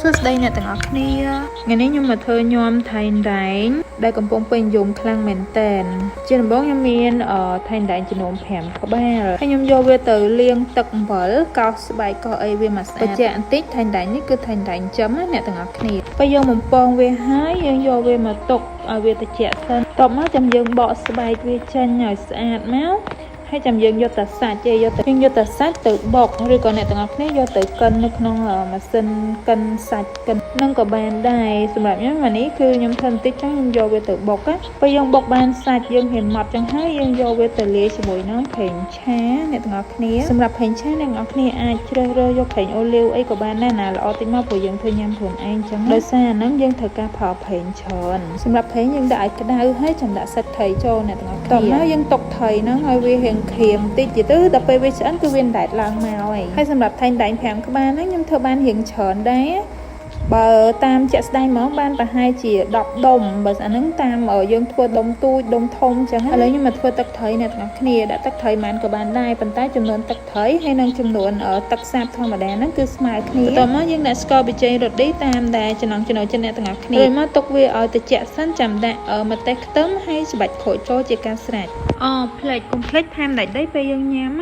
សួស្តីអ្នកទាំងអស់គ្នាថ្ងៃនេះខ្ញុំមកធ្វើញោមថៃដែងដែលកំពុងពេញនិយមខ្លាំងមែនតើជាដំបូងខ្ញុំមានថៃដែងចំនួន5ក្បាលហើយខ្ញុំយកវាទៅលាងទឹកអំបិលកោសស្បែកកោសអីវាមកស្អាតបញ្ជាក់បន្តិចថៃដែងនេះគឺថៃដែងចំណាអ្នកទាំងអស់គ្នាពេលយកបំពងវាហើយយើងយកវាមកទុកឲ្យវាត្រជាក់សិនតបមកចាំយើងបកស្បែកវាចេញឲ្យស្អាតមកហើយចាំយើងយកតែសាច់យើងយកតែសាច់ទៅបុកឬក៏អ្នកទាំងអស់គ្នាយកទៅកិននៅក្នុងម៉ាស៊ីនកិនសាច់កិននឹងក៏បានដែរសម្រាប់ខ្ញុំនេះគឺខ្ញុំធ្វើបន្តិចចឹងខ្ញុំយកវាទៅបុកពេលយើងបុកបានសាច់យើងហេម៉ត់ចឹងហើយយើងយកវាទៅលាយជាមួយនឹងប្រេងឆាអ្នកទាំងអស់គ្នាសម្រាប់ប្រេងឆាអ្នកទាំងអស់គ្នាអាចជ្រើសរើសយកប្រេងអូលីវអីក៏បានដែរណាល្អតិចមកព្រោះយើងធ្វើញ៉ាំខ្លួនឯងចឹងដោយសារអាហ្នឹងយើងត្រូវការប្រើប្រេងច្រើនសម្រាប់ប្រេងយើងដាក់ឲ្យក្តៅហើយចាំដាក់សាច់ត្រីចូលអ្នកទាំងអស់គ្នាតោះមកយើងទុកត្រីហ្នឹងឲ្យវារៀងក្រៀមតិចទៅដល់ពេលវាឆ្អិនគឺវាដែកឡើងមកហើយសម្រាប់ថៃដែង5ក្បាលហ្នឹងខ្ញុំធ្វើបានរៀងច្រើនដែរបើតាមជាក់ស្ដែងមកបានប្រហែលជា10ដុំបើអាហ្នឹងតាមយើងធ្វើដុំទូចដុំធំចឹងឥឡូវខ្ញុំមកធ្វើទឹកត្រីអ្នកទាំងអស់គ្នាដាក់ទឹកត្រីបានក៏បានដែរប៉ុន្តែចំនួនទឹកត្រីហើយនិងចំនួនទឹកសាបធម្មតាហ្នឹងគឺស្មើគ្នាបន្ទាប់មកយើងដាក់ស្ករប៊ីចេងរ៉ូឌីតាមដែលចំណង់ចំណូលចិត្តអ្នកទាំងអស់គ្នារួចមកទុកវាឲ្យត្រជាក់សិនចាំដាក់ម្ទេសខ្ទឹមហើយច្របាច់ក្រូចចូលជាការស្រេចផ្លេចកុំភ្លេចថែមដាច់ដីពេលយើងញ៉ាំ